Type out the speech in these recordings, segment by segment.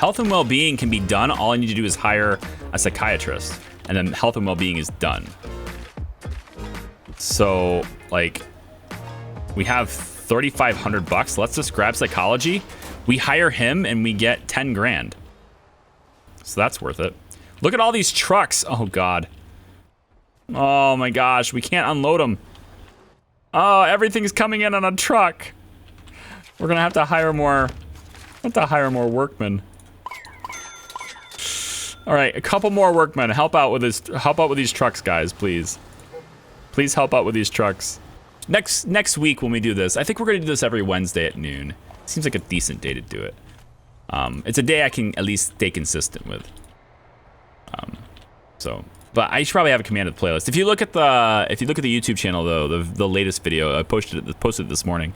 health and well-being can be done. All I need to do is hire a psychiatrist, and then health and well-being is done. So, like, we have 3,500 bucks. Let's just grab psychology. We hire him, and we get 10 grand. So that's worth it. Look at all these trucks. Oh, God. Oh, my gosh. We can't unload them. Oh, everything's coming in on a truck. We're going to have to hire more. Workmen. All right, a couple more workmen. Help out with these trucks, guys, please. Please help out with these trucks. Next week when we do this, I think we're going to do this every Wednesday at noon. Seems like a decent day to do it. It's a day I can at least stay consistent with. But I should probably have a command of the playlist. If you look at the YouTube channel though, the latest video I posted it this morning,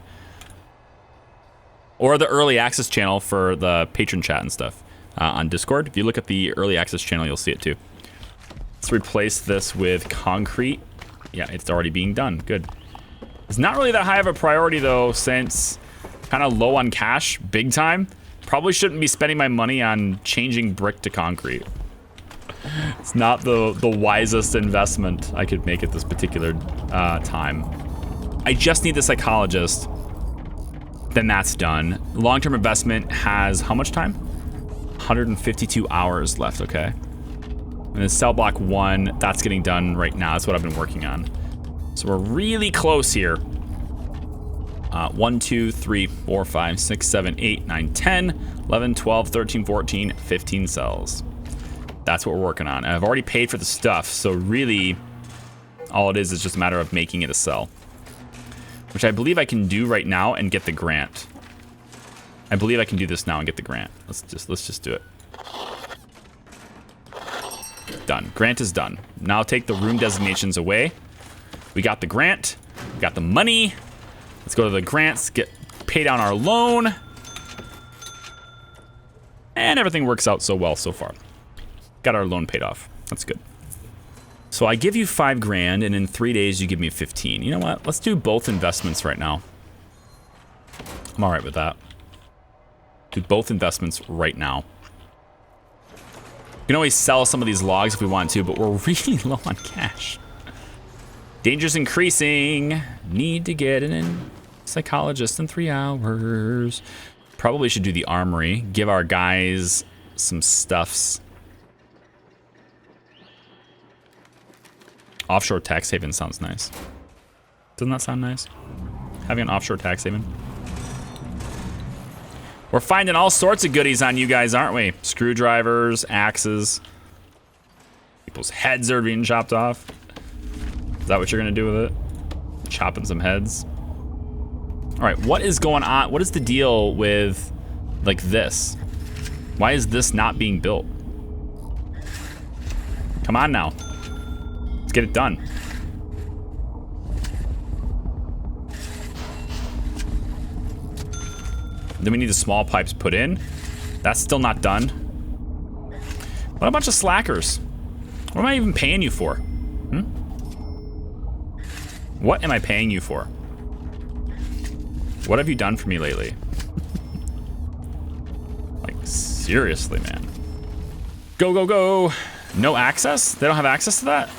or the early access channel for the patron chat and stuff on Discord. If you look at the early access channel, you'll see it too. Let's replace this with concrete. Yeah, it's already being done. Good. It's not really that high of a priority though, since kind of low on cash, big time. Probably shouldn't be spending my money on changing brick to concrete. It's not the wisest investment I could make at this particular time. I just need the psychologist. Then that's done. Long-term investment has how much time? 152 hours left, okay. And then cell block 1, that's getting done right now. That's what I've been working on. So we're really close here. 1, 2, 3, 4, 5, 6, 7, 8, 9, 10, 11, 12, 13, 14, 15 cells. That's what we're working on. And I've already paid for the stuff, so really all it is just a matter of making it a cell, which I believe I can do right now and get the grant. I believe I can do this now and get the grant. Let's just do it. Done. Grant is done. Now take the room designations away. We got the grant. We got the money. Let's go to the grants, pay down our loan. And everything works out so well so far. Got our loan paid off. That's good. So I give you 5 grand, and in 3 days you give me 15. You know what? Let's do both investments right now. I'm all right with that. Do both investments right now. We can always sell some of these logs if we want to, but we're really low on cash. Danger's increasing. Need to get in psychologist in 3 hours. Probably should do the armory. Give our guys some stuffs. Offshore tax haven sounds nice. Doesn't that sound nice? Having an offshore tax haven. We're finding all sorts of goodies on you guys, aren't we? Screwdrivers, axes. People's heads are being chopped off. Is that what you're gonna do with it? Chopping some heads. All right, what is going on? What is the deal with like this? Why is this not being built? Come on now. Let's get it done. Then we need the small pipes put in. That's still not done. What a bunch of slackers. What am I even paying you for? What am I paying you for? What have you done for me lately? Like, seriously, man. Go, go, go. No access? They don't have access to that?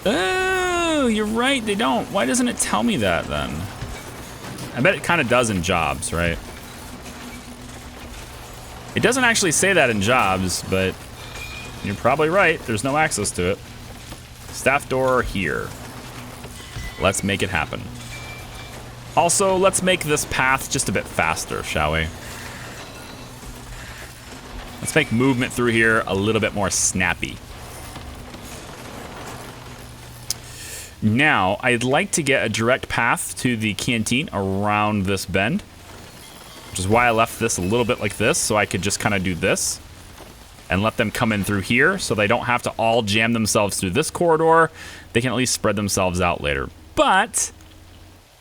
Oh, you're right, they don't. Why doesn't it tell me that then? I bet it kind of does in jobs, right? It doesn't actually say that in jobs, but you're probably right. There's no access to it. Staff door here. Let's make it happen. Also, let's make this path just a bit faster, shall we? Let's make movement through here a little bit more snappy. Now, I'd like to get a direct path to the canteen around this bend, which is why I left this a little bit like this, so I could just kind of do this and let them come in through here so they don't have to all jam themselves through this corridor. They can at least spread themselves out later. But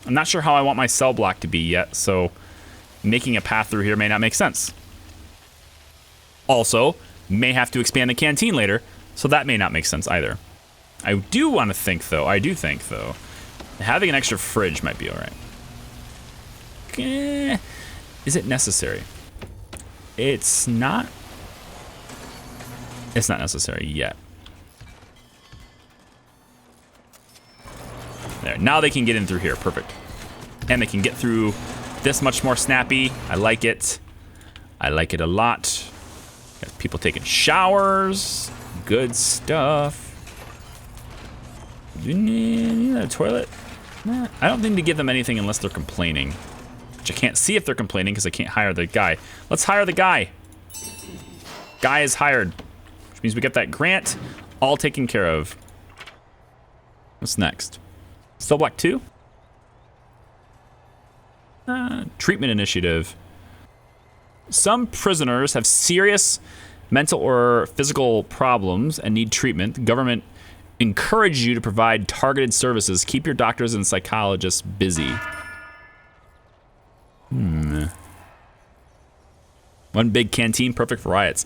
I'm not sure how I want my cell block to be yet, so making a path through here may not make sense. Also, may have to expand the canteen later, so that may not make sense either. I do want to think, though, having an extra fridge might be all right. Is it necessary? It's not It's not necessary yet. There, now they can get in through here, perfect. And they can get through this much more snappy. I like it. I like it a lot. Got people taking showers. Good stuff. Do you need a toilet? Nah, I don't think to give them anything unless they're complaining. Which I can't see if they're complaining because I can't hire the guy. Let's hire the guy. Guy is hired. Which means we get that grant all taken care of. What's next? Still Black 2? Treatment initiative. Some prisoners have serious mental or physical problems and need treatment. The government encourages you to provide targeted services. Keep your doctors and psychologists busy. One big canteen, perfect for riots.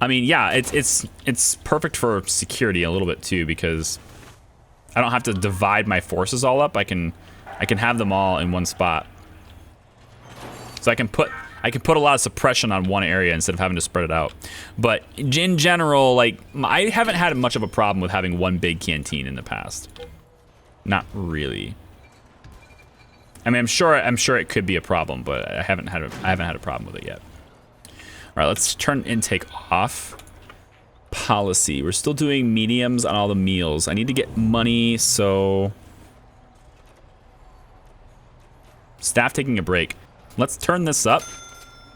I mean, yeah, it's perfect for security a little bit too, because I don't have to divide my forces all up. I can have them all in one spot. So I can put a lot of suppression on one area instead of having to spread it out. But in general, like, I haven't had much of a problem with having one big canteen in the past. Not really. I mean, I'm sure it could be a problem, but I haven't had a problem with it yet. All right, let's turn intake off. Policy. We're still doing mediums on all the meals. I need to get money, so staff taking a break. Let's turn this up.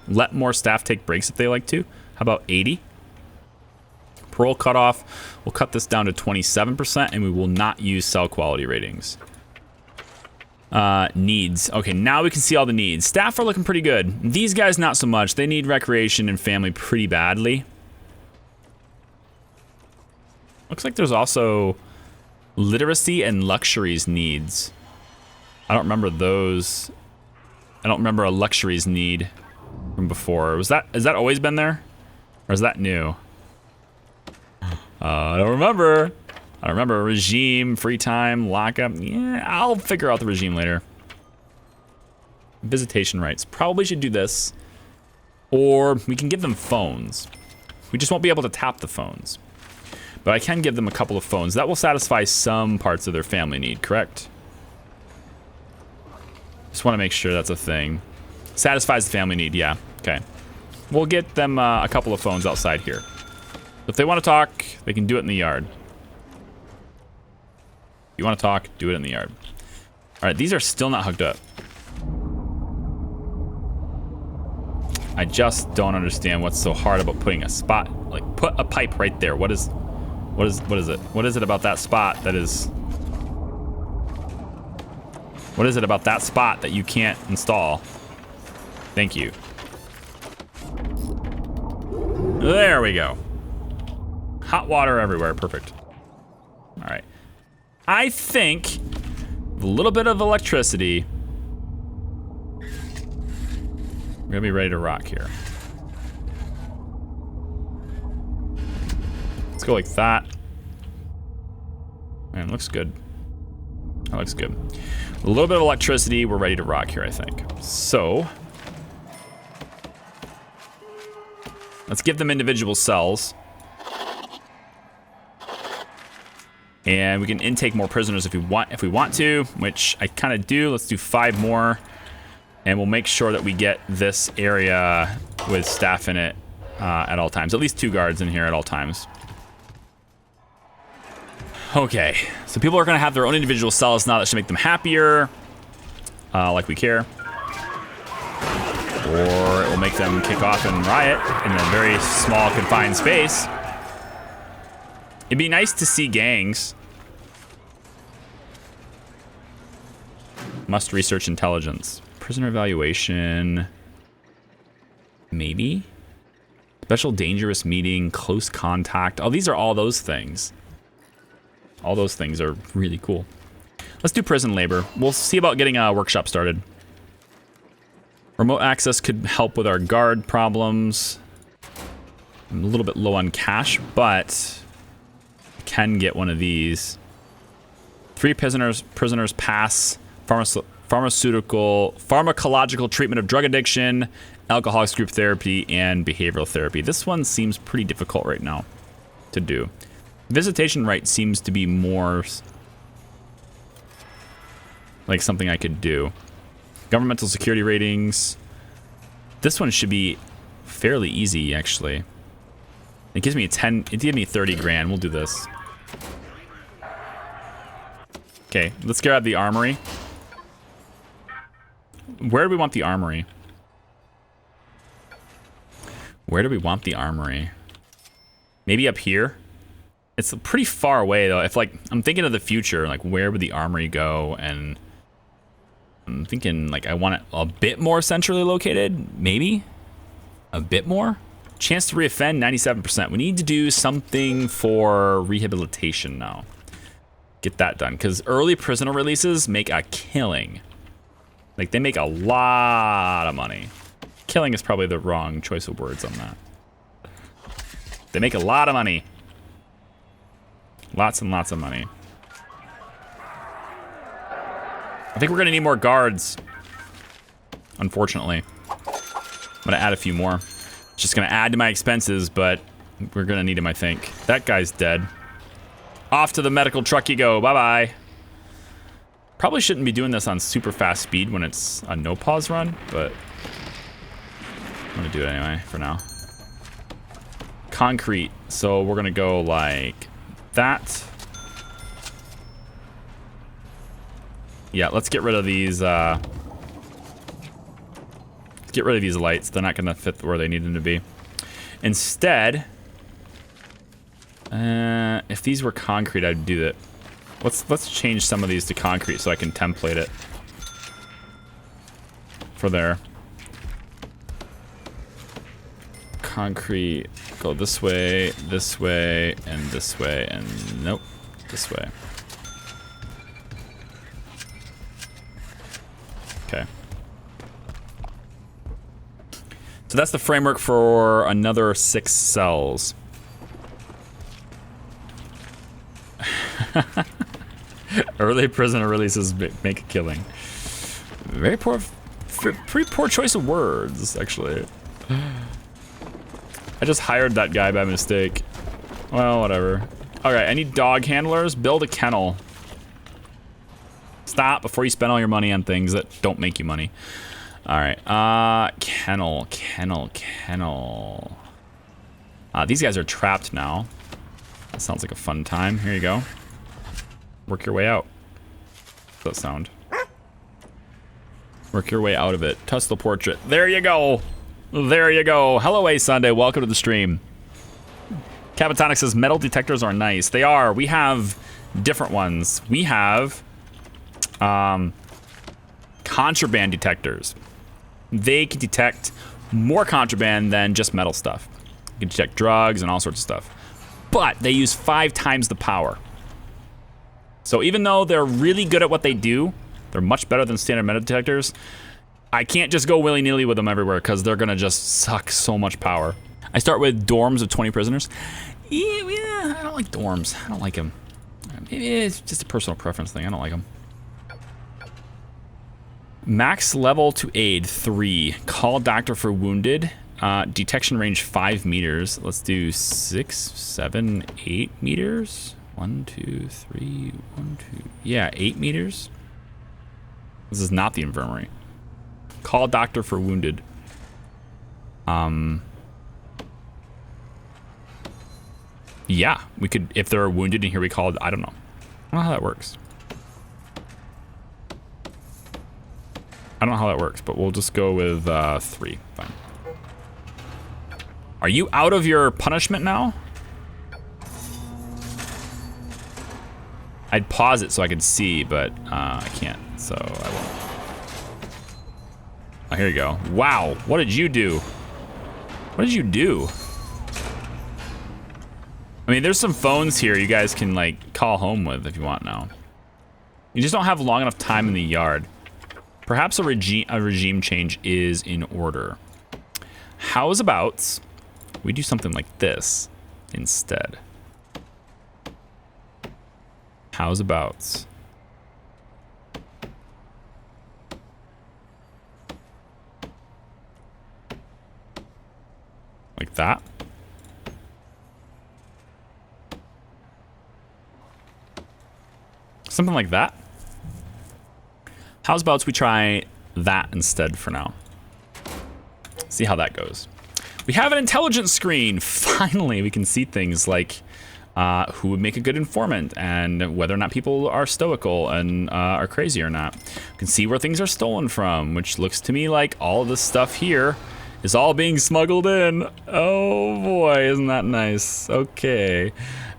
Let more staff take breaks if they like to. How about 80? Parole cutoff. We'll cut this down to 27%, and we will not use cell quality ratings. Needs. Okay, now we can see all the needs. Staff are looking pretty good. These guys, not so much. They need recreation and family pretty badly. Looks like there's also literacy and luxuries needs. I don't remember those. I don't remember a luxuries need from before. Has that always been there? Or is that new? I don't remember. I don't remember. Regime, free time, lockup. Yeah, I'll figure out the regime later. Visitation rights. Probably should do this. Or we can give them phones. We just won't be able to tap the phones. But I can give them a couple of phones. That will satisfy some parts of their family need, correct? Just want to make sure that's a thing. Satisfies the family need, yeah. Okay. We'll get them a couple of phones outside here. If they want to talk, they can do it in the yard. If you want to talk, do it in the yard. All right, these are still not hooked up. I just don't understand what's so hard about putting a spot, like put a pipe right there. What is it? What is it about that spot that is... What is it about that spot that you can't install? Thank you. There we go. Hot water everywhere, perfect. All right. I think with a little bit of electricity, we're gonna be ready to rock here. Let's go like that. Man, looks good. That looks good. With a little bit of electricity, we're ready to rock here, I think. So let's give them individual cells. And we can intake more prisoners if we want to, which I kind of do. Let's do 5 more. And we'll make sure that we get this area with staff in it at all times. At least 2 guards in here at all times. Okay, so people are going to have their own individual cells now. That should make them happier, like we care. Or it will make them kick off and riot in a very small, confined space. It'd be nice to see gangs. Must research intelligence. Prisoner evaluation. Maybe? Special dangerous meeting, close contact. Oh, these are all those things. All those things are really cool. Let's do prison labor. We'll see about getting a workshop started. Remote access could help with our guard problems. I'm a little bit low on cash, but I can get one of these. 3 prisoners pass pharmacological treatment of drug addiction, alcoholics group therapy, and behavioral therapy. This one seems pretty difficult right now. to do. Visitation right seems to be more like something I could do. Governmental security ratings. This one should be fairly easy, actually. It gives me 10, it gave me 30 grand. We'll do this. Okay, let's grab the armory. Where do we want the armory? Where do we want the armory? Maybe up here? It's pretty far away though. If like, I'm thinking of the future, like where would the armory go? And I'm thinking like I want it a bit more centrally located, maybe? A bit more? Chance to reoffend, 97%. We need to do something for rehabilitation now. Get that done, because early prisoner releases make a killing. Like they make a lot of money. Killing is probably the wrong choice of words on that. They make a lot of money. Lots and lots of money. I think we're gonna need more guards. Unfortunately. I'm gonna add a few more. Just gonna add to my expenses, but we're gonna need them, I think. That guy's dead. Off to the medical truck you go, bye-bye. Probably shouldn't be doing this on super fast speed when it's a no pause run, but I'm gonna do it anyway for now. Concrete, so we're gonna go like that. Yeah, let's get rid of these, get rid of these lights. They're not gonna fit where they need them to be. Instead, if these were concrete, I'd do that. Let's change some of these to concrete so I can template it for there. Concrete, go this way, and this way, and nope, this way. Okay. So that's the framework for another 6 cells. Early prisoner releases make a killing. Very poor, pretty poor choice of words, actually. I just hired that guy by mistake. Well, whatever. Alright, I need dog handlers. Build a kennel. Stop before you spend all your money on things that don't make you money. Alright, kennel. These guys are trapped now. That sounds like a fun time. Here you go. Work your way out. What's that sound? Work your way out of it. Tesla portrait. There you go. There you go. Hello, A Sunday. Welcome to the stream. Catatonic says metal detectors are nice. They are. We have different ones. We have contraband detectors. They can detect more contraband than just metal stuff. You can detect drugs and all sorts of stuff. But they use 5 times the power. So even though they're really good at what they do, they're much better than standard metal detectors. I can't just go willy-nilly with them everywhere because they're gonna just suck so much power. I start with dorms of 20 prisoners. Yeah, I don't like dorms. I don't like them. Maybe it's just a personal preference thing. I don't like them. Max level to aid 3. Call doctor for wounded. Detection range 5 meters. Let's do 6, 7, 8 meters. 1, 2, 3, 1, 2. Yeah, 8 meters. This is not the infirmary. Call doctor for wounded. Yeah, we could, if they're wounded and here we call, I don't know. I don't know how that works. I don't know how that works, but we'll just go with 3. Fine. Are you out of your punishment now? I'd pause it so I could see, but I can't, so I won't. Oh, here you go. Wow, what did you do? What did you do? I mean, there's some phones here you guys can like call home with if you want now. You just don't have long enough time in the yard. Perhaps a regime change is in order. How's about we do something like this instead? How's about like that? Something like that. How's about we try that instead for now? See how that goes. We have an intelligence screen. Finally, we can see things like who would make a good informant and whether or not people are stoical and are crazy or not. We can see where things are stolen from, which looks to me like all of this stuff here is all being smuggled in. Oh boy, isn't that nice? Okay.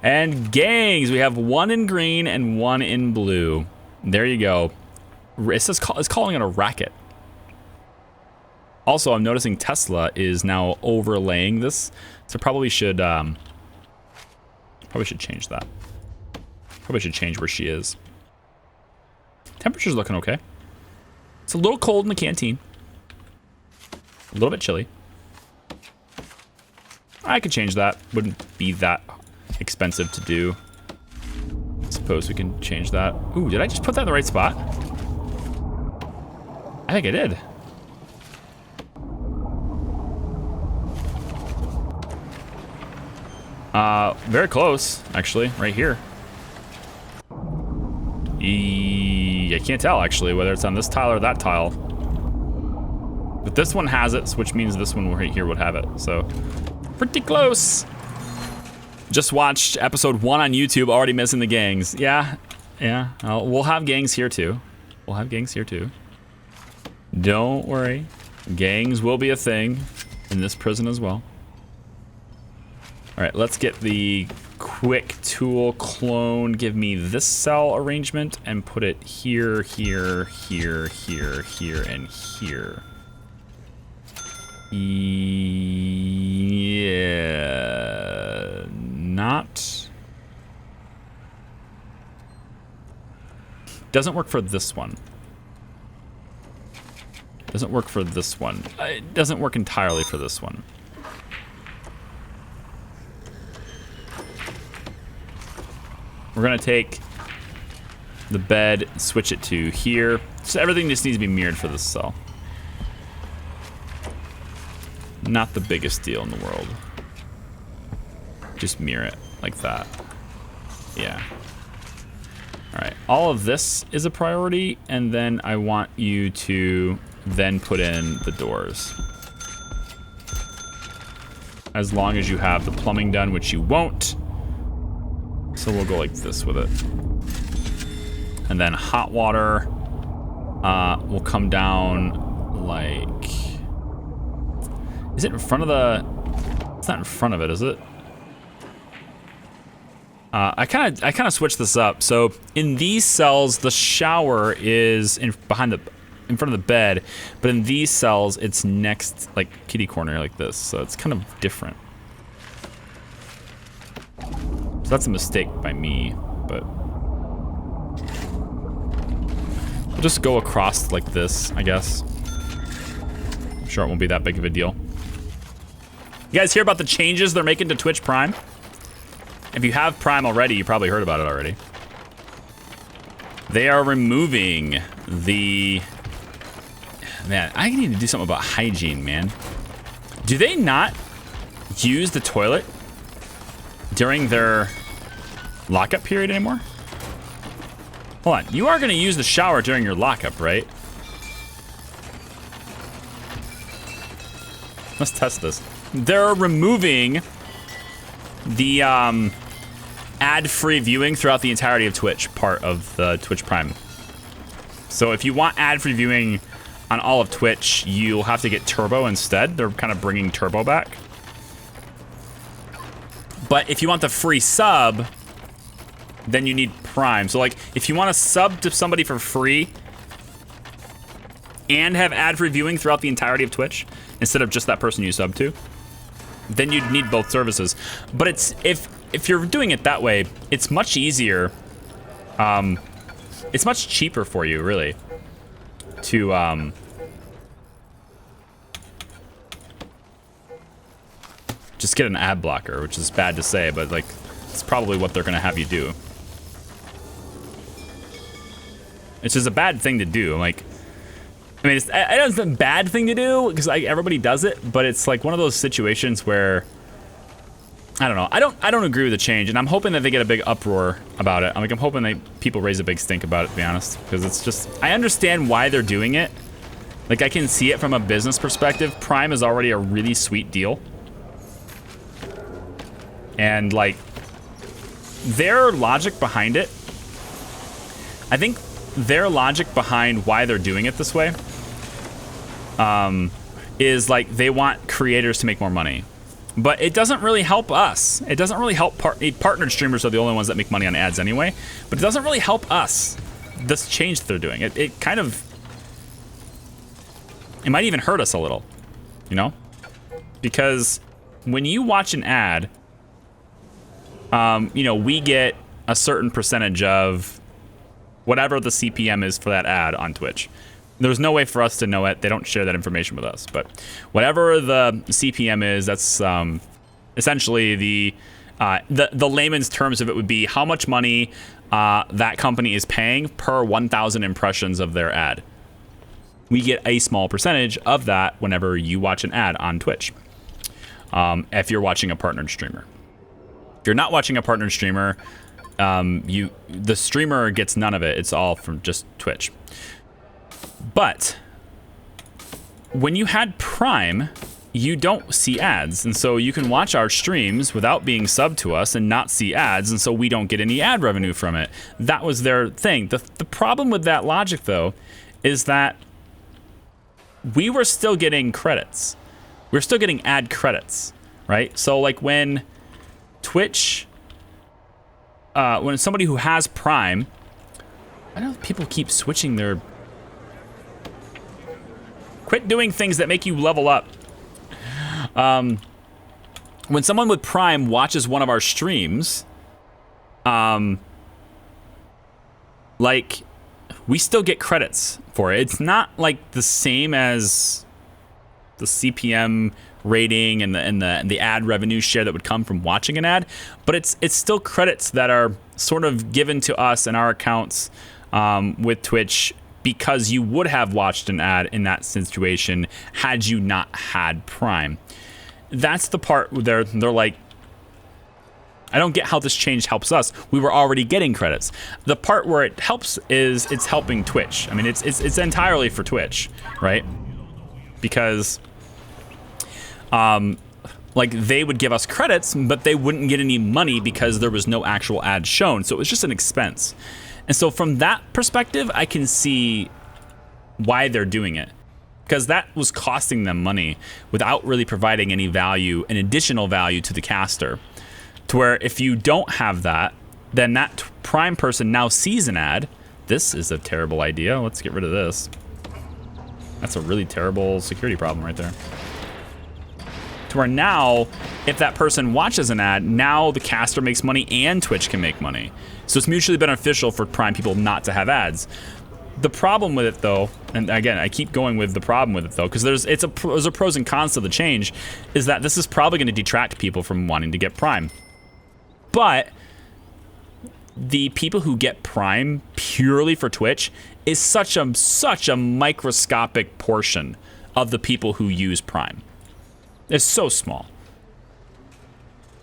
And gangs, we have one in green and one in blue. There you go. It's calling it a racket. Also, I'm noticing Tesla is now overlaying this, so probably should change that. Probably should change where she is. Temperature's looking okay. It's a little cold in the canteen. A little bit chilly. I could change that. Wouldn't be that expensive to do. I suppose we can change that. Ooh, did I just put that in the right spot? I think I did. Very close, actually, right here. I can't tell, actually, whether it's on this tile or that tile. But this one has it, which means this one right here would have it, so pretty close. Just watched episode 1 on YouTube, already missing the gangs. Yeah, we'll have gangs here too. We'll have gangs here too. Don't worry, gangs will be a thing in this prison as well. All right, let's get the quick tool clone. Give me this cell arrangement and put it here, here, here, here, here, and here. Yeah, not. Doesn't work for this one. Doesn't work for this one. It doesn't work entirely for this one. We're gonna take the bed, switch it to here. So everything just needs to be mirrored for this cell. Not the biggest deal in the world. Just mirror it like that. Yeah. All right, all of this is a priority, and then I want you to then put in the doors. As long as you have the plumbing done, which you won't. So we'll go like this with it. And then hot water will come down like... Is it in front of the... It's not in front of it, is it? I kind of switched this up. So in these cells, the shower is in front of the bed, but in these cells, it's next, like kitty corner like this. So it's kind of different. So that's a mistake by me, but we'll just go across like this, I guess. I'm sure it won't be that big of a deal. You guys hear about the changes they're making to Twitch Prime? If you have Prime already, you probably heard about it already. They are removing the... Man, I need to do something about hygiene, man. Do they not use the toilet during their lockup period anymore? Hold on, you are gonna use the shower during your lockup, right? Let's test this. They're removing the ad-free viewing throughout the entirety of Twitch, part of the Twitch Prime. So if you want ad-free viewing on all of Twitch, you'll have to get Turbo instead. They're kind of bringing Turbo back. But if you want the free sub, then you need Prime. So like, if you want to sub to somebody for free and have ad-free viewing throughout the entirety of Twitch, instead of just that person you sub to, then you'd need both services. But it's if you're doing it that way, it's much easier. It's much cheaper for you, really, to just get an ad blocker, which is bad to say, but like it's probably what they're gonna have you do. It's just a bad thing to do. Like, I mean, it's a bad thing to do because like everybody does it, but it's like one of those situations where I don't know. I don't agree with the change, and I'm hoping that they get a big uproar about it. I'm hoping that people raise a big stink about it, to be honest, because it's just, I understand why they're doing it. Like, I can see it from a business perspective. Prime is already a really sweet deal. And, like, their logic behind it, I think their logic behind why they're doing it this way is, like, they want creators to make more money. But it doesn't really help us. It doesn't really help partnered streamers are the only ones that make money on ads anyway. But it doesn't really help us, this change that they're doing. It kind of... It might even hurt us a little, you know? Because when you watch an ad, you know, we get a certain percentage of whatever the CPM is for that ad on Twitch. There's no way for us to know it. They don't share that information with us. But whatever the CPM is, that's essentially the layman's terms of it would be how much money that company is paying per 1,000 impressions of their ad. We get a small percentage of that whenever you watch an ad on Twitch, if you're watching a partnered streamer. If you're not watching a partnered streamer, the streamer gets none of it. It's all from just Twitch. But when you had Prime, you don't see ads. And so you can watch our streams without being subbed to us and not see ads. And so we don't get any ad revenue from it. That was their thing. The problem with that logic, though, is that we were still getting credits. We're still getting ad credits, right? So like when Twitch, when somebody who has Prime, I know people keep switching their... Quit doing things that make you level up. When someone with Prime watches one of our streams, like, we still get credits for it. It's not like the same as the CPM rating and the ad revenue share that would come from watching an ad, but it's still credits that are sort of given to us in our accounts with Twitch, because you would have watched an ad in that situation had you not had Prime. That's the part where they're like, I don't get how this change helps us. We were already getting credits. The part where it helps is it's helping Twitch. I mean, it's entirely for Twitch, right? Because like, they would give us credits, but they wouldn't get any money because there was no actual ad shown. So it was just an expense. And so from that perspective, I can see why they're doing it, because that was costing them money without really providing any value, an additional value to the caster. To where if you don't have that, then that Prime person now sees an ad. This is a terrible idea. Let's get rid of this. That's a really terrible security problem right there. To where now, if that person watches an ad, now the caster makes money and Twitch can make money. So it's mutually beneficial for Prime people not to have ads. The problem with it, though, and again, I keep going with the problem with it, though, because there's a pros and cons to the change, is that this is probably going to detract people from wanting to get Prime. But the people who get Prime purely for Twitch is such a microscopic portion of the people who use Prime. It's so small.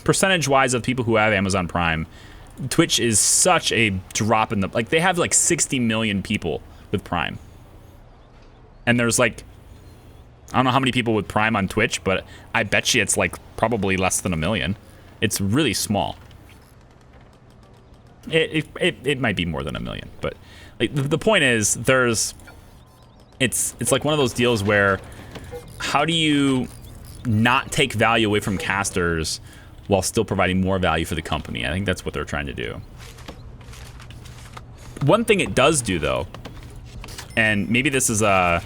Percentage-wise of people who have Amazon Prime, Twitch is such a drop in the... Like, they have like 60 million people with Prime. And there's like... I don't know how many people with Prime on Twitch, but I bet you it's like probably less than 1 million. It's really small. It might be more than 1 million, but like the point is, it's like one of those deals where how do you not take value away from casters while still providing more value for the company? I think that's what they're trying to do. One thing it does do, though, and maybe this is not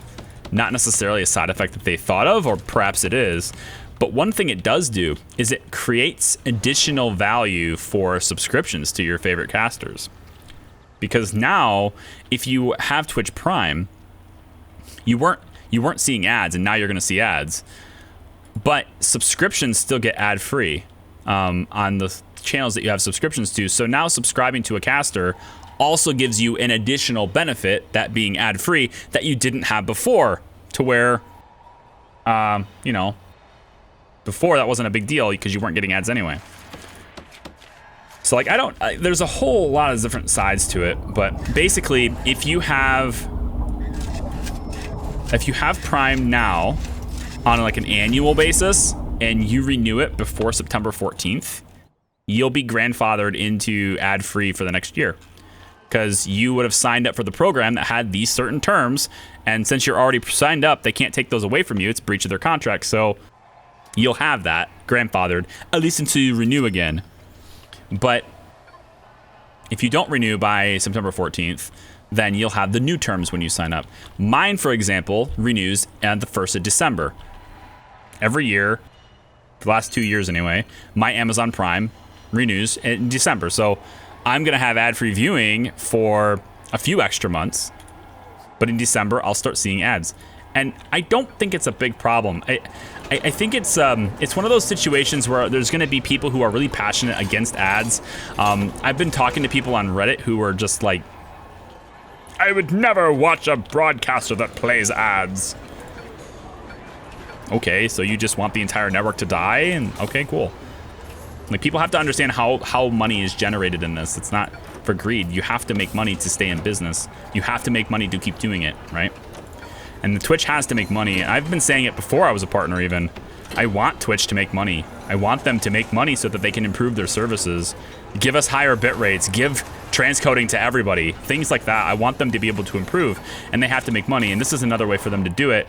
necessarily a side effect that they thought of, or perhaps it is, but one thing it does do is it creates additional value for subscriptions to your favorite casters. Because now, if you have Twitch Prime, you weren't seeing ads, and now you're going to see ads. But subscriptions still get ad-free on the channels that you have subscriptions to. So now subscribing to a caster also gives you an additional benefit, that being ad-free, that you didn't have before. To where, you know, Before, that wasn't a big deal because you weren't getting ads anyway. So like, there's a whole lot of different sides to it, but basically if you have Prime now on like an annual basis and you renew it before September 14th, you'll be grandfathered into ad-free for the next year because you would have signed up for the program that had these certain terms, and since you're already signed up, they can't take those away from you. It's breach of their contract, so you'll have that grandfathered at least until you renew again. But if you don't renew by September 14th, then you'll have the new terms when you sign up. Mine, for example, renews at the 1st of December. Every year, for the last 2 years anyway, my Amazon Prime renews in December. So I'm going to have ad-free viewing for a few extra months, but in December, I'll start seeing ads. And I don't think it's a big problem. I think it's one of those situations where there's going to be people who are really passionate against ads. I've been talking to people on Reddit who are just like, I would never watch a broadcaster that plays ads. Okay, so you just want the entire network to die? And okay, cool. Like, people have to understand how money is generated in this. It's not for greed. You have to make money to stay in business. You have to make money to keep doing it, right? And the Twitch has to make money. I've been saying it before I was a partner even. I want Twitch to make money. I want them to make money so that they can improve their services. Give us higher bit rates. Give transcoding to everybody. Things like that. I want them to be able to improve. And they have to make money. And this is another way for them to do it.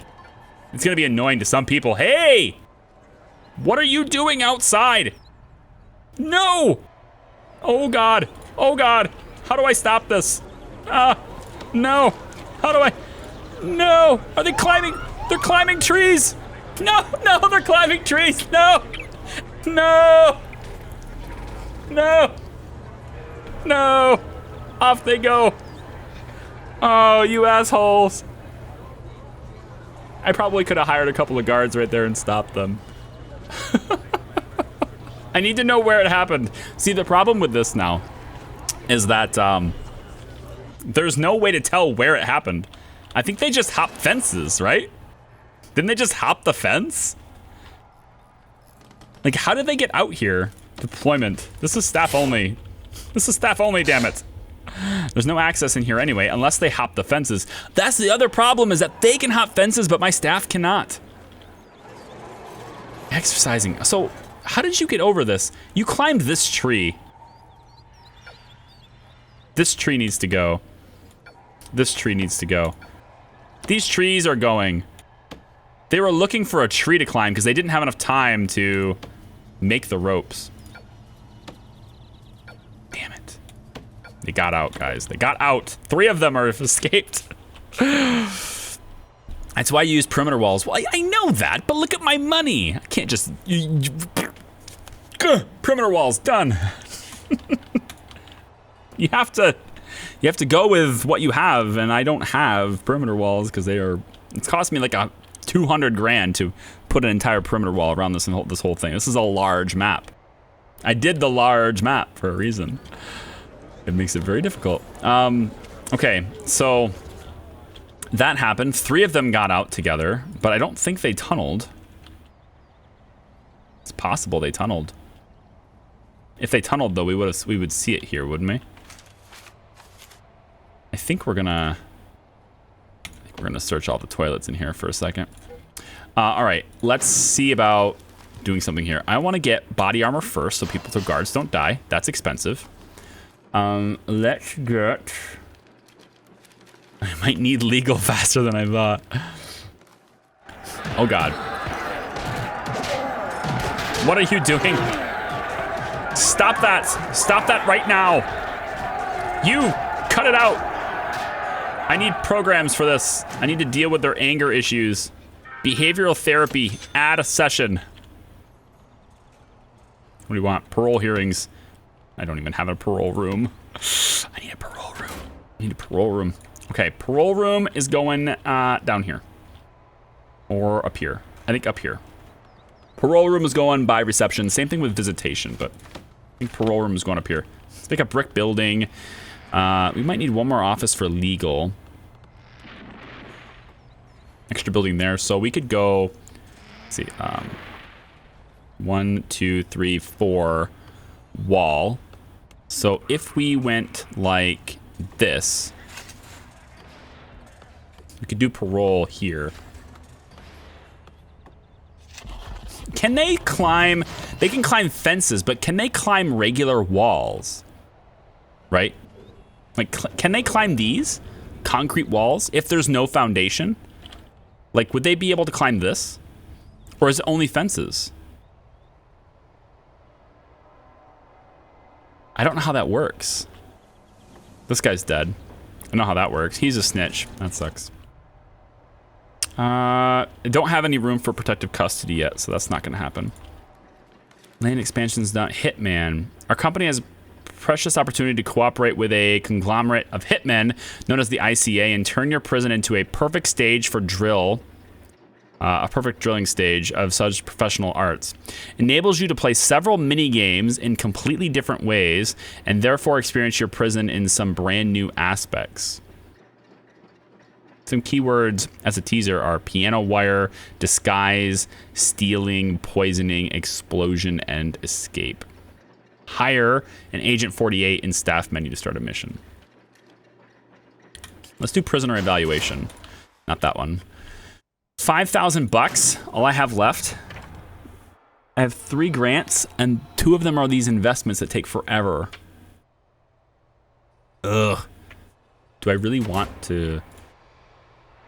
It's going to be annoying to some people. Hey! What are you doing outside? No! Oh, God. Oh, God. How do I stop this? No. How do I... No! Are they climbing? They're climbing trees! No! No! They're climbing trees! No! No! No! No! Off they go! Oh, you assholes! I probably could have hired a couple of guards right there and stopped them. I need to know where it happened. See, the problem with this now is that there's no way to tell where it happened. I think they just hopped fences, right? Didn't they just hop the fence? Like, how did they get out here? Deployment. This is staff only. This is staff only, damn it. There's no access in here anyway, unless they hop the fences. That's the other problem, is that they can hop fences, but my staff cannot. Exercising. So, how did you get over this? You climbed this tree. This tree needs to go. This tree needs to go. These trees are going. They were looking for a tree to climb because they didn't have enough time to make the ropes. Damn it. They got out, guys. They got out. 3 of them are escaped. That's why I use perimeter walls. Well, I know that, but look at my money. I can't just... Perimeter walls, done. You have to go with what you have, and I don't have perimeter walls because it's cost me like a 200 grand to put an entire perimeter wall around this whole thing. This is a large map. I did the large map for a reason. It makes it very difficult. Okay, so that happened. 3 of them got out together, but I don't think they tunneled. It's possible they tunneled. If they tunneled, though, we would see it here, wouldn't we? I think we're gonna search all the toilets in here for a second. All right, let's see about doing something here. I want to get body armor first, so the guards don't die. That's expensive. Let's get... I might need legal faster than I thought. Oh God. What are you doing? Stop that! Stop that right now! You! Cut it out! I need programs for this. I need to deal with their anger issues. Behavioral therapy. Add a session. What do you want? Parole hearings. I don't even have a parole room. I need a parole room. I need a parole room. Okay, parole room is going down here. Or up here. I think up here. Parole room is going by reception. Same thing with visitation, but I think parole room is going up here. Let's make a brick building. We might need one more office for legal. Extra building there, so we could go, let's see, 1, 2, 3, 4 wall. So if we went like this, we could do parole here. Can they climb? They can climb fences, but can they climb regular walls? Right? Like, can they climb these concrete walls if there's no foundation? Like, would they be able to climb this? Or is it only fences? I don't know how that works. This guy's dead. I know how that works. He's a snitch. That sucks. I don't have any room for protective custody yet, so that's not going to happen. Land expansion's done. Hitman. Our company has a precious opportunity to cooperate with a conglomerate of hitmen known as the ICA and turn your prison into a perfect stage for drill. A perfect drilling stage of such professional arts. Enables you to play several mini games in completely different ways and therefore experience your prison in some brand new aspects. Some keywords as a teaser are piano wire, disguise, stealing, poisoning, explosion, and escape. Hire an Agent 48 in staff menu to start a mission. Let's do prisoner evaluation. Not that one. 5,000 bucks, all I have left. I have 3 grants, and 2 of them are these investments that take forever. Ugh. Do I really want to?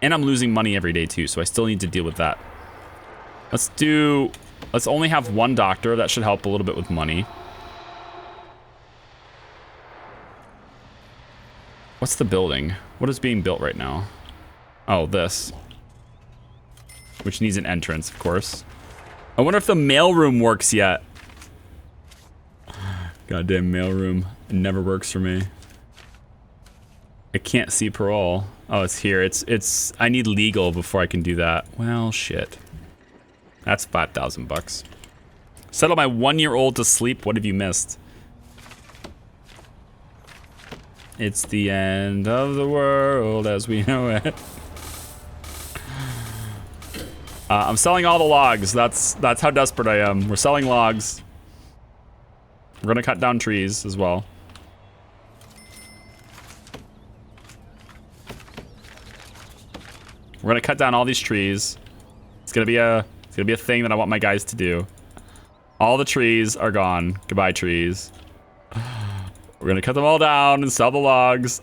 And I'm losing money every day too, so I still need to deal with that. Let's only have 1 doctor. That should help a little bit with money. What's the building? What is being built right now? Oh, this. Which needs an entrance, of course. I wonder if the mailroom works yet. Goddamn mailroom. It never works for me. I can't see parole. Oh, it's here. It's I need legal before I can do that. Well, shit. That's 5,000 bucks. Settle my 1-year-old to sleep. What have you missed? It's the end of the world as we know it. I'm selling all the logs. That's how desperate I am. We're selling logs. We're gonna cut down trees as well. We're gonna cut down all these trees. It's gonna be a thing that I want my guys to do. All the trees are gone. Goodbye, trees. We're gonna cut them all down and sell the logs.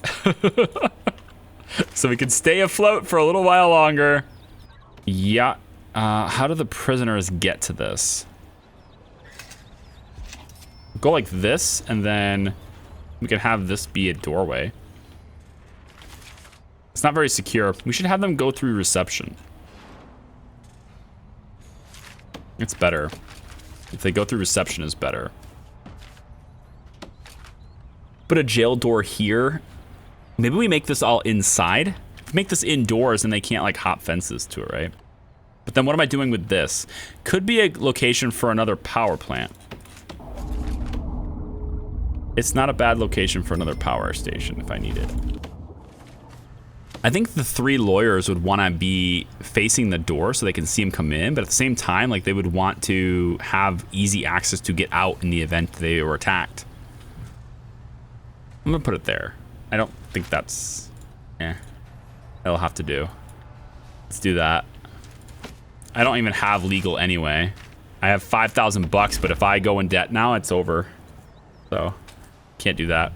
So we can stay afloat for a little while longer. Yeah. How do the prisoners get to this? Go like this, and then we can have this be a doorway. It's not very secure. We should have them go through reception. It's better. If they go through reception, is better. Put a jail door here. Maybe we make this all inside. Make this indoors, and they can't like hop fences to it, right? But then what am I doing with this? Could be a location for another power plant. It's not a bad location for another power station if I need it. I think the 3 lawyers would want to be facing the door so they can see him come in, but at the same time, like, they would want to have easy access to get out in the event they were attacked. I'm gonna put it there. I don't think that's... that'll have to do. Let's do that. I don't even have legal anyway. I have 5,000 bucks, but if I go in debt now, it's over. So, can't do that.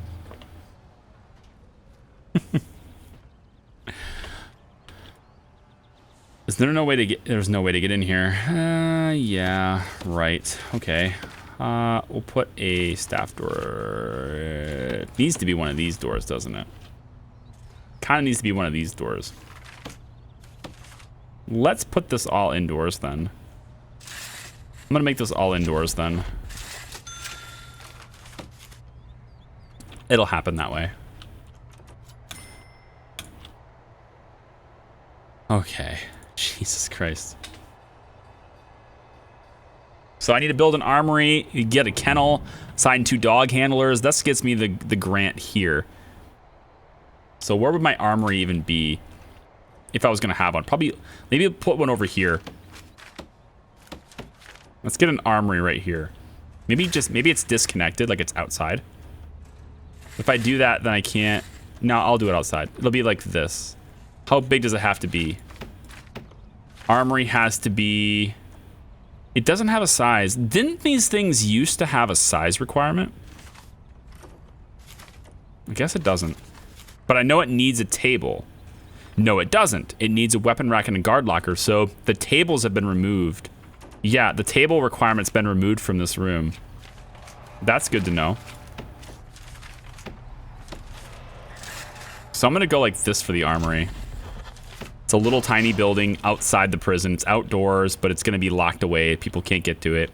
Is there no way to get? There's no way to get in here. Yeah, right. Okay. We'll put a staff door. It needs to be one of these doors, doesn't it? Kind of needs to be one of these doors. Let's put this all indoors then. I'm gonna make this all indoors then. It'll happen that way. Okay. Jesus Christ. So I need to build an armory, get a kennel, assign 2 dog handlers. This gets me the grant here. So where would my armory even be if I was gonna have one? Probably, maybe put one over here. Let's get an armory right here. Maybe it's disconnected, like it's outside. If I do that, then I can't. No, I'll do it outside. It'll be like this. How big does it have to be? Armory has to be... It doesn't have a size. Didn't these things used to have a size requirement? I guess it doesn't. But I know it needs a table. No, it doesn't. It needs a weapon rack and a guard locker, so the tables have been removed. Yeah, the table requirement's been removed from this room. That's good to know. So I'm gonna go like this for the armory. It's a little tiny building outside the prison. It's outdoors, but it's gonna be locked away. People can't get to it.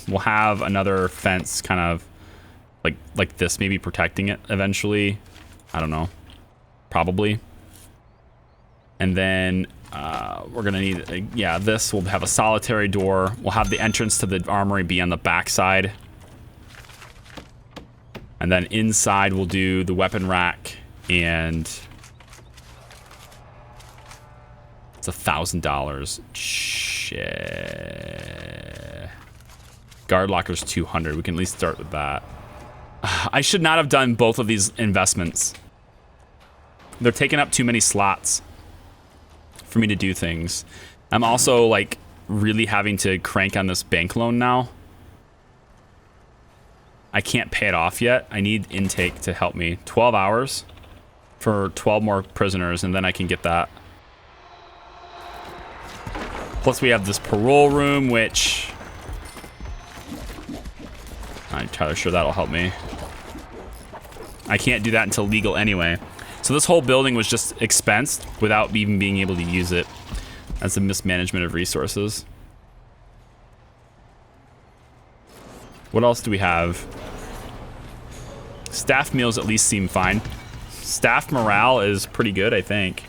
We'll have another fence kind of like this, maybe protecting it eventually. I don't know. Probably. And then we're gonna need, yeah, this. We'll have a solitary door. We'll have the entrance to the armory be on the back side. And then inside we'll do the weapon rack, and it's $1,000. Shit. Guard locker's 200. We can at least start with that. I should not have done both of these investments. They're taking up too many slots for me to do things. I'm also like really having to crank on this bank loan now. I can't pay it off yet. I need intake to help me. 12 hours for 12 more prisoners, and then I can get that. Plus we have this parole room, which I'm entirely sure that'll help me. I can't do that until legal anyway. So this whole building was just expensed without even being able to use it. That's a mismanagement of resources. What else do we have? Staff meals at least seem fine. Staff morale is pretty good, I think.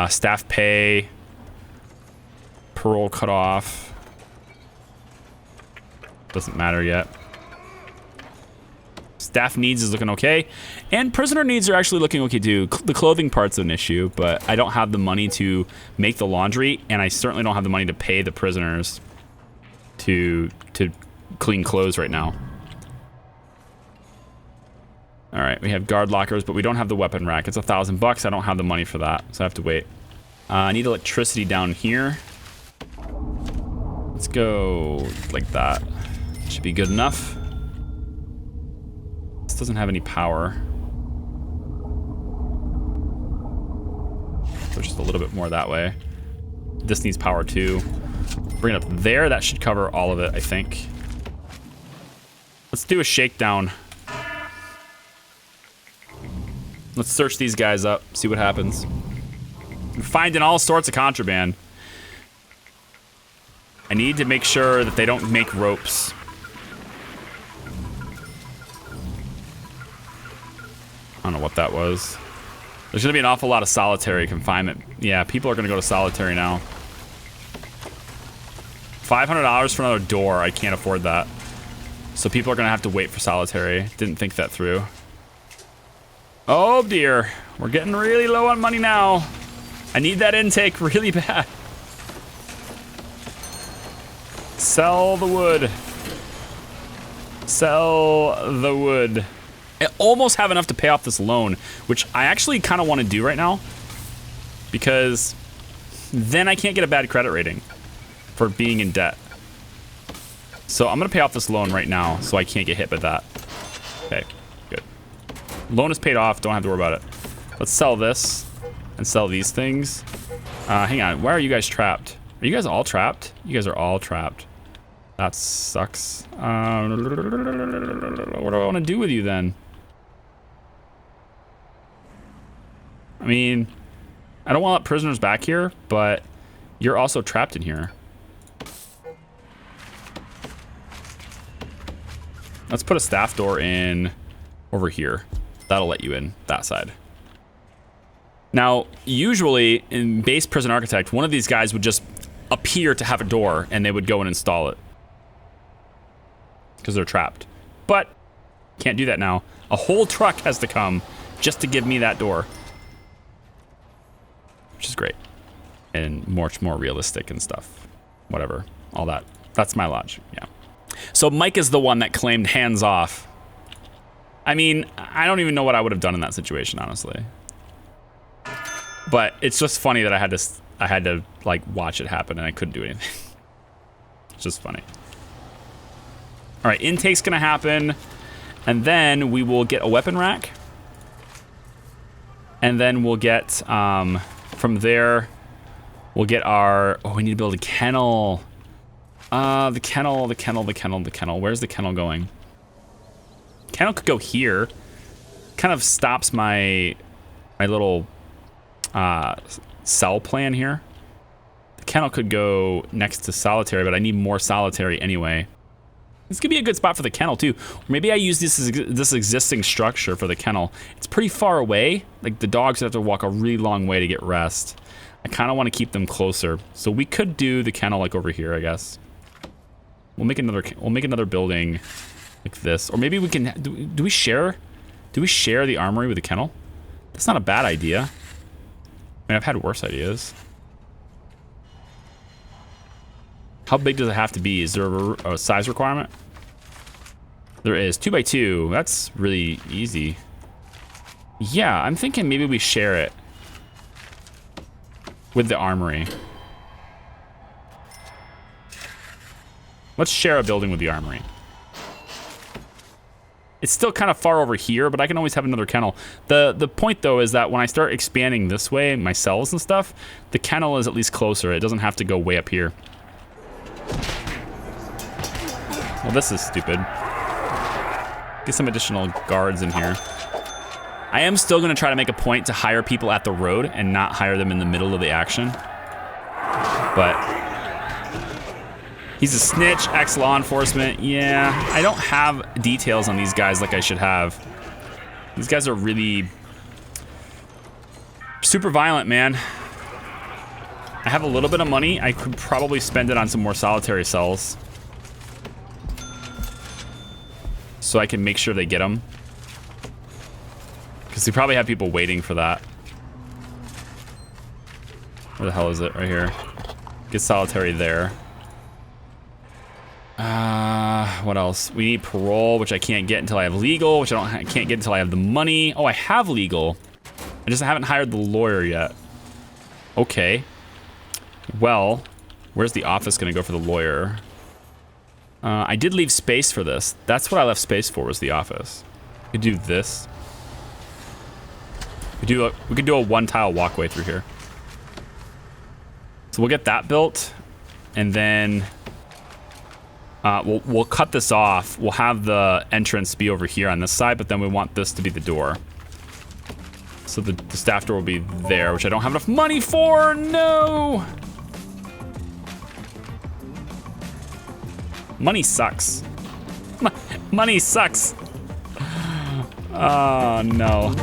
Staff pay. Parole cut off. Doesn't matter yet. Staff needs is looking okay. And prisoner needs are actually looking okay too. The clothing part's an issue, but I don't have the money to make the laundry, and I certainly don't have the money to pay the prisoners to clean clothes right now. All right, we have guard lockers, but we don't have the weapon rack. It's $1,000. I don't have the money for that, so I have to wait. I need electricity down here. Let's go like that. Should be good enough. This doesn't have any power. So just a little bit more that way. This needs power too. Bring it up there. That should cover all of it, I think. Let's do a shakedown. Let's search these guys up, see what happens. We're finding all sorts of contraband. I need to make sure that they don't make ropes. I don't know what that was. There's gonna be an awful lot of solitary confinement. Yeah, people are gonna go to solitary now. $500 for another door, I can't afford that. So people are gonna have to wait for solitary. Didn't think that through. Oh dear, we're getting really low on money now. I need that intake really bad. Sell the wood. Sell the wood. I almost have enough to pay off this loan, which I actually kind of want to do right now, because then I can't get a bad credit rating for being in debt. So I'm gonna pay off this loan right now so I can't get hit by that. Okay, good. Loan is paid off, don't have to worry about it. Let's sell this and sell these things. Hang on, why are you guys trapped? Are you guys all trapped? You guys are all trapped. That sucks. What do I want to do with you then? I mean, I don't want to let prisoners back here, but you're also trapped in here. Let's put a staff door in over here. That'll let you in that side. Now, usually in base prison architect, one of these guys would just appear to have a door and they would go and install it because they're trapped. But can't do that now. A whole truck has to come just to give me that door, which is great and much more realistic and stuff. whatever, all that. That's my logic, yeah. So Mike is the one that claimed hands off. I mean, I don't even know what I would have done in that situation, honestly. But it's just funny that I had to like watch it happen and I couldn't do anything. It's just funny. All right, intake's gonna happen, and then we will get a weapon rack, and then we'll get from there we'll get our. Oh, we need to build a kennel. The kennel. Where's the kennel going? Kennel could go here. Kind of stops my little cell plan here. The kennel could go next to solitary, but I need more solitary anyway. This could be a good spot for the kennel too. Or maybe I use this existing structure for the kennel. It's pretty far away. Like the dogs have to walk a really long way to get rest. I kind of want to keep them closer. So we could do the kennel like over here, I guess. We'll make another building like this. Or maybe we can do we share the armory with the kennel? That's not a bad idea. I mean, I've had worse ideas. How big does it have to be? Is there a size requirement? There is. 2 by 2. That's really easy. Yeah, I'm thinking maybe we share it with the armory. Let's share a building with the armory. It's still kind of far over here, but I can always have another kennel. The point, though, is that when I start expanding this way, my cells and stuff, the kennel is at least closer. It doesn't have to go way up here. Well, this is stupid. Get some additional guards in here. I am still going to try to make a point to hire people at the road and not hire them in the middle of the action. But he's a snitch, ex-law enforcement. Yeah, I don't have details on these guys like I should have. These guys are really super violent, man. I have a little bit of money. I could probably spend it on some more solitary cells, so I can make sure they get them. Because we probably have people waiting for that. Where the hell is it? Right here. Get solitary there. What else? We need parole, which I can't get until I have legal, which I can't get until I have the money. Oh, I have legal. I just haven't hired the lawyer yet. Okay. Well, where's the office gonna go for the lawyer? I did leave space for this. That's what I left space for, was the office. We could do this. We could do a one-tile walkway through here. So we'll get that built, and then we'll cut this off. We'll have the entrance be over here on this side, but then we want this to be the door. So the staff door will be there, which I don't have enough money for. No. Money sucks. Money sucks. Oh, no.